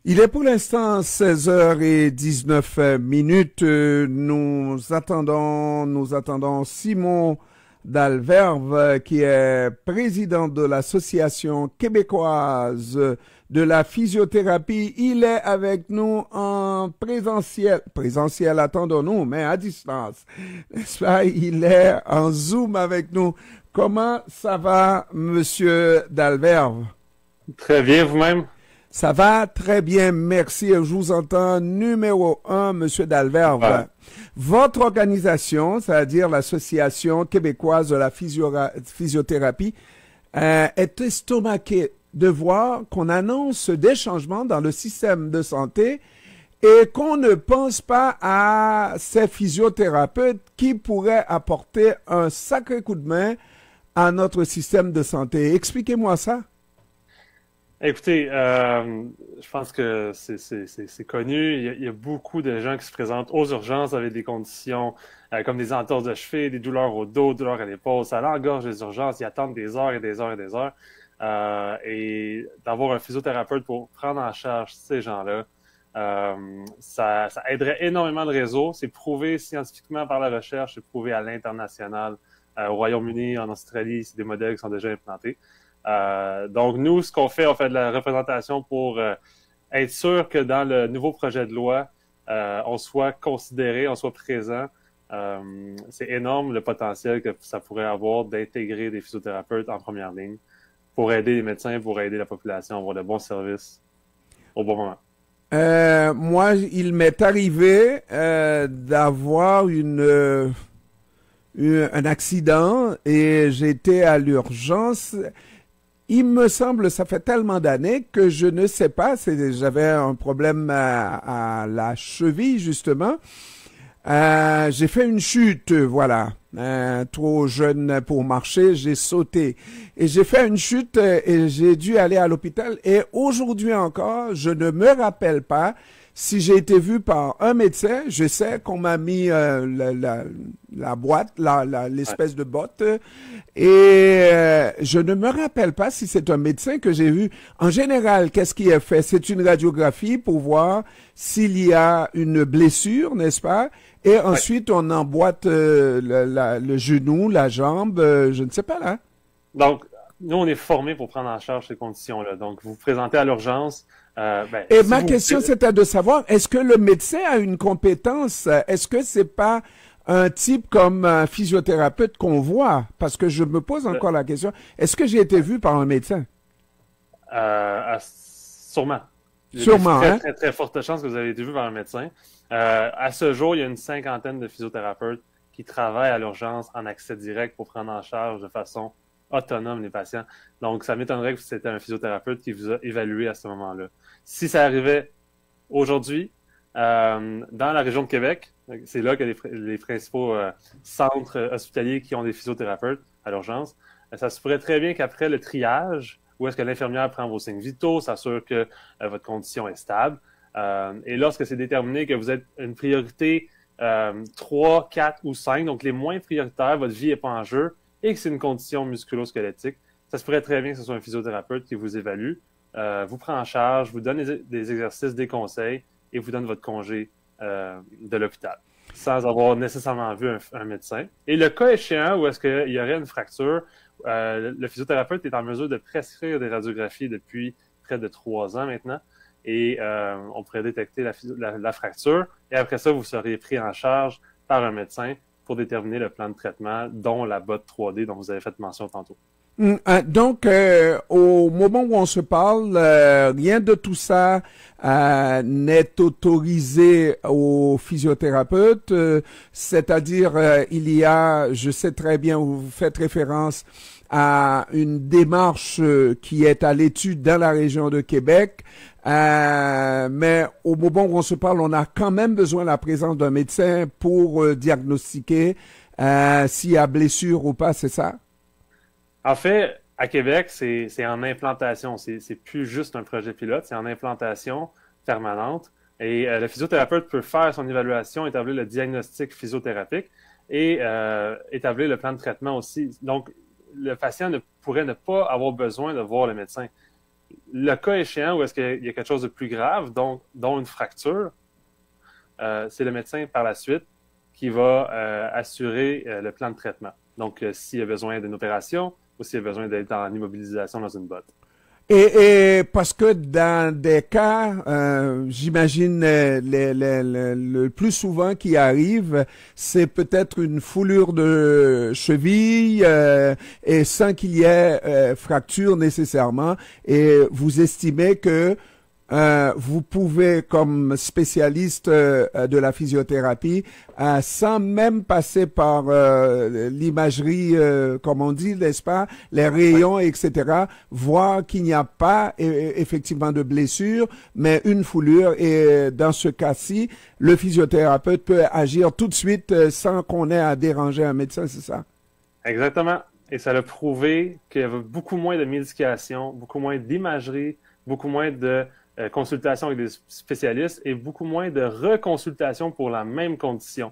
Il est pour l'instant 16h19 minutes. Nous attendons Simon Dalverve, qui est président de l'Association québécoise de la physiothérapie. Il est avec nous en présentiel. Présentiel, attendons-nous, mais à distance. N'est-ce pas? Il est en Zoom avec nous. Comment ça va, monsieur Dalverve? Très bien, vous-même? Ça va très bien, merci. Je vous entends numéro un, Monsieur Dalverve. Ouais. Votre organisation, c'est-à-dire l'Association québécoise de la physiothérapie, est estomaquée de voir qu'on annonce des changements dans le système de santé et qu'on ne pense pas à ces physiothérapeutes qui pourraient apporter un sacré coup de main à notre système de santé. Expliquez-moi ça. Écoutez, je pense que c'est connu. Il y a beaucoup de gens qui se présentent aux urgences avec des conditions comme des entorses de cheville, des douleurs au dos, douleurs à l'épaule. Ça l'engorge les urgences. Ils attendent des heures et des heures et des heures. Et d'avoir un physiothérapeute pour prendre en charge ces gens-là, ça aiderait énormément de réseaux. C'est prouvé scientifiquement par la recherche, c'est prouvé à l'international. Au Royaume-Uni, en Australie, c'est des modèles qui sont déjà implantés. Donc, nous, ce qu'on fait, on fait de la représentation pour être sûr que dans le nouveau projet de loi, on soit considéré, on soit présent. C'est énorme le potentiel que ça pourrait avoir d'intégrer des physiothérapeutes en première ligne pour aider les médecins, pour aider la population à avoir de bons services au bon moment. Moi, il m'est arrivé d'avoir un accident et j'étais à l'urgence. Il me semble, ça fait tellement d'années que je ne sais pas, j'avais un problème à la cheville, justement. J'ai fait une chute, voilà. Trop jeune pour marcher, j'ai sauté. Et j'ai fait une chute et j'ai dû aller à l'hôpital. Et aujourd'hui encore, je ne me rappelle pas si j'ai été vu par un médecin. Je sais qu'on m'a mis la boîte, l'espèce de botte. Et je ne me rappelle pas si c'est un médecin que j'ai vu. En général, qu'est-ce qui est fait? C'est une radiographie pour voir s'il y a une blessure, n'est-ce pas? Et ensuite, on emboîte le genou, la jambe, je ne sais pas là. Donc, nous, on est formés pour prendre en charge ces conditions-là. Donc, vous vous présentez à l'urgence. Et Si ma vous... question, c'était de savoir, est-ce que le médecin a une compétence? Est-ce que c'est pas un type comme un physiothérapeute qu'on voit? Parce que je me pose encore la question, est-ce que j'ai été vu par un médecin? Sûrement. Il y a Sûrement, très, hein? très, très forte chance que vous avez été vu par un médecin. À ce jour, il y a une cinquantaine de physiothérapeutes qui travaillent à l'urgence en accès direct pour prendre en charge de façon autonome les patients. Donc, ça m'étonnerait que c'était un physiothérapeute qui vous a évalué à ce moment-là. Si ça arrivait aujourd'hui, dans la région de Québec, c'est là que les principaux centres hospitaliers qui ont des physiothérapeutes à l'urgence, ça se pourrait très bien qu'après le triage, où est-ce que l'infirmière prend vos signes vitaux, s'assure que votre condition est stable, et lorsque c'est déterminé que vous êtes une priorité 3, 4 ou 5, donc les moins prioritaires, votre vie n'est pas en jeu, et que c'est une condition musculo-squelettique, ça se pourrait très bien que ce soit un physiothérapeute qui vous évalue, vous prend en charge, vous donne des exercices, des conseils, et vous donne votre congé de l'hôpital, sans avoir nécessairement vu un médecin. Et le cas échéant où est-ce qu'il y aurait une fracture, le physiothérapeute est en mesure de prescrire des radiographies depuis près de 3 ans maintenant, et on pourrait détecter la fracture, et après ça, vous serez pris en charge par un médecin pour déterminer le plan de traitement, dont la botte 3D dont vous avez fait mention tantôt. Donc, au moment où on se parle, rien de tout ça n'est autorisé aux physiothérapeutes, c'est-à-dire il y a, je sais très bien, vous faites référence à une démarche qui est à l'étude dans la région de Québec, mais au moment où on se parle, on a quand même besoin de la présence d'un médecin pour diagnostiquer s'il y a blessure ou pas, c'est ça? En fait, à Québec, c'est en implantation. C'est plus juste un projet pilote, c'est en implantation permanente. Et le physiothérapeute peut faire son évaluation, établir le diagnostic physiothérapique et établir le plan de traitement aussi. Donc, le patient pourrait ne pas avoir besoin de voir le médecin. le cas échéant où est-ce qu'il y a quelque chose de plus grave, dont une fracture, c'est le médecin par la suite qui va assurer le plan de traitement. Donc, s'il y a besoin d'une opération ou s'il y a besoin d'être en immobilisation dans une botte. Et parce que dans des cas, j'imagine le plus souvent qui arrive, c'est peut-être une foulure de cheville et sans qu'il y ait fracture nécessairement. Et vous estimez que vous pouvez, comme spécialiste de la physiothérapie, sans même passer par l'imagerie, comme on dit, n'est-ce pas, les rayons, etc., voir qu'il n'y a pas effectivement de blessure, mais une foulure. Et dans ce cas-ci, le physiothérapeute peut agir tout de suite sans qu'on ait à déranger un médecin, c'est ça? Exactement. Et ça a prouvé qu'il y avait beaucoup moins de médication, beaucoup moins d'imagerie, beaucoup moins de consultation avec des spécialistes et beaucoup moins de reconsultation pour la même condition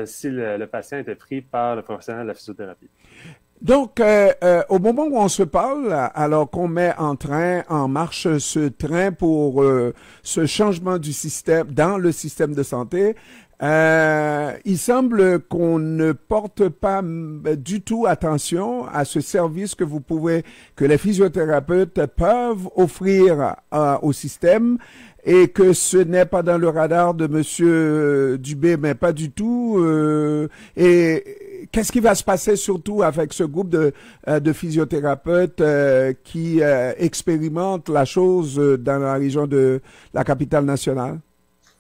si le patient était pris par le professionnel de la physiothérapie. Donc, au moment où on se parle, alors qu'on met en marche ce train pour ce changement du système, dans le système de santé, il semble qu'on ne porte pas du tout attention à ce service que les physiothérapeutes peuvent offrir au système et que ce n'est pas dans le radar de Monsieur Dubé, mais pas du tout. Et qu'est-ce qui va se passer surtout avec ce groupe de physiothérapeutes qui expérimentent la chose dans la région de la capitale nationale?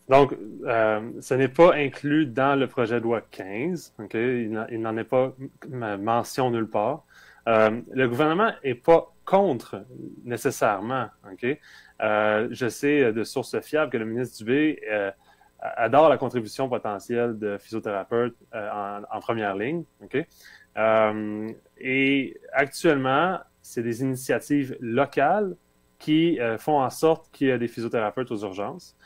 Donc, ce n'est pas inclus dans le projet de loi 15. Okay? Il n'en est pas mention nulle part. Le gouvernement n'est pas contre nécessairement. Okay? Je sais de sources fiables que le ministre Dubé adore la contribution potentielle de physiothérapeutes en première ligne. Okay? Et actuellement, c'est des initiatives locales qui font en sorte qu'il y a des physiothérapeutes aux urgences.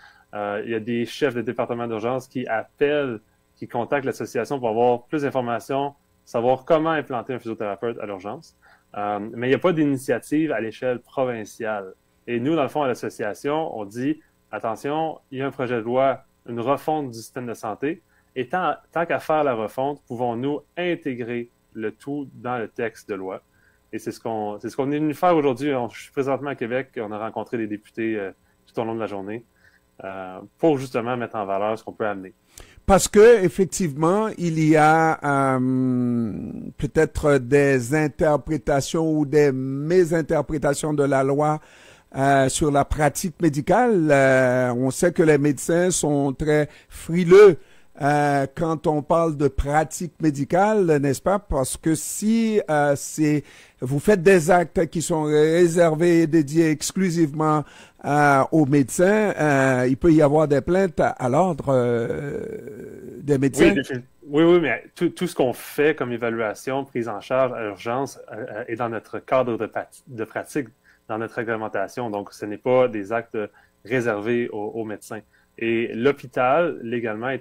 Il y a des chefs de département d'urgence qui appellent, qui contactent l'association pour avoir plus d'informations, savoir comment implanter un physiothérapeute à l'urgence. Mais il n'y a pas d'initiative à l'échelle provinciale. Et nous, dans le fond, à l'association, on dit, attention, il y a un projet de loi, une refonte du système de santé. Et tant qu'à faire la refonte, pouvons-nous intégrer le tout dans le texte de loi. Et c'est ce qu'on est venu faire aujourd'hui. Je suis présentement à Québec. On a rencontré des députés tout au long de la journée. Pour justement mettre en valeur ce qu'on peut amener. Parce que effectivement, il y a peut-être des interprétations ou des mésinterprétations de la loi sur la pratique médicale. On sait que les médecins sont très frileux quand on parle de pratique médicale, n'est-ce pas? Parce que si vous faites des actes qui sont réservés et dédiés exclusivement aux médecins, il peut y avoir des plaintes à l'ordre des médecins. Oui, mais tout ce qu'on fait comme évaluation, prise en charge à l'urgence est dans notre cadre de pratique, dans notre réglementation. Donc, ce n'est pas des actes réservés aux médecins. Et l'hôpital, légalement,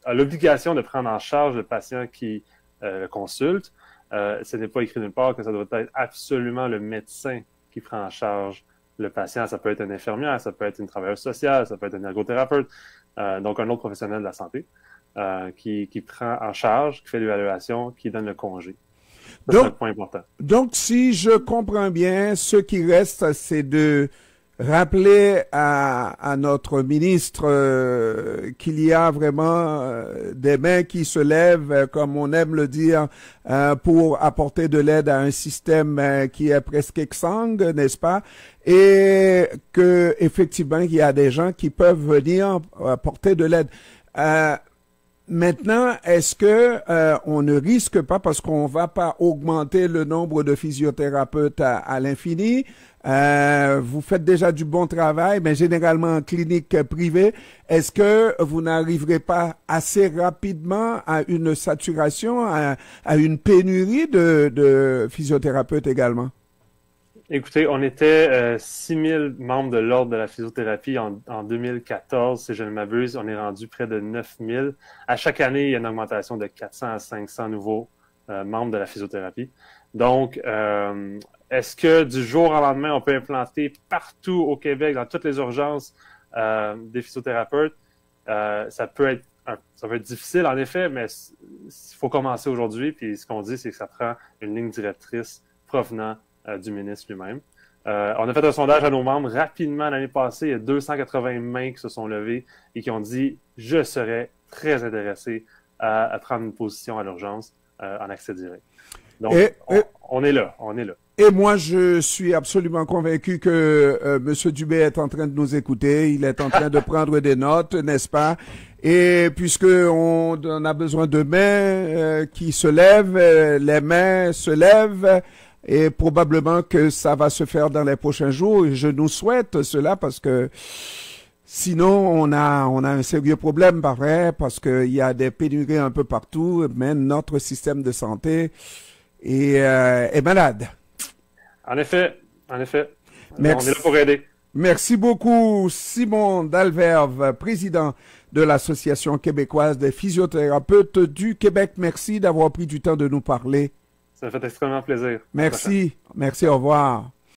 a l'obligation de prendre en charge le patient qui le consulte. Ce n'est pas écrit nulle part que ça doit être absolument le médecin qui prend en charge le patient. Ça peut être une infirmière, ça peut être une travailleuse sociale, ça peut être un ergothérapeute, donc un autre professionnel de la santé qui prend en charge, qui fait l'évaluation, qui donne le congé. C'est un point important. Donc, si je comprends bien, ce qui reste, c'est de rappeler à notre ministre qu'il y a vraiment des mains qui se lèvent, comme on aime le dire, pour apporter de l'aide à un système qui est presque exsangue, n'est-ce pas? Et que effectivement, il y a des gens qui peuvent venir apporter de l'aide. Maintenant, est-ce que on ne risque pas, parce qu'on va pas augmenter le nombre de physiothérapeutes à l'infini, vous faites déjà du bon travail, mais généralement en clinique privée, est-ce que vous n'arriverez pas assez rapidement à une saturation, à une pénurie de physiothérapeutes également? Écoutez, on était 6000 membres de l'Ordre de la physiothérapie en 2014, si je ne m'abuse. On est rendu près de 9000. À chaque année, il y a une augmentation de 400 à 500 nouveaux membres de la physiothérapie. Donc, est-ce que du jour au lendemain, on peut implanter partout au Québec, dans toutes les urgences, des physiothérapeutes? Ça peut être difficile, en effet, mais il faut commencer aujourd'hui. Puis ce qu'on dit, c'est que ça prend une ligne directrice provenant du ministre lui-même. On a fait un sondage à nos membres rapidement l'année passée. Il y a 280 mains qui se sont levées et qui ont dit « Je serais très intéressé à prendre une position à l'urgence en accès direct. » Donc, on est là, on est là. Et moi, je suis absolument convaincu que M. Dubé est en train de nous écouter. Il est en train de prendre des notes, n'est-ce pas? Et puisqu'on a besoin de mains qui se lèvent, les mains se lèvent, et probablement que ça va se faire dans les prochains jours. Et je nous souhaite cela parce que sinon, on a un sérieux problème, pareil, parce qu'il y a des pénuries un peu partout, mais notre système de santé est malade. En effet, en effet. Merci. On est là pour aider. Merci beaucoup, Simon Dalverve, président de l'Association québécoise des physiothérapeutes du Québec. Merci d'avoir pris du temps de nous parler. Ça me fait extrêmement plaisir. Merci. Merci, au revoir.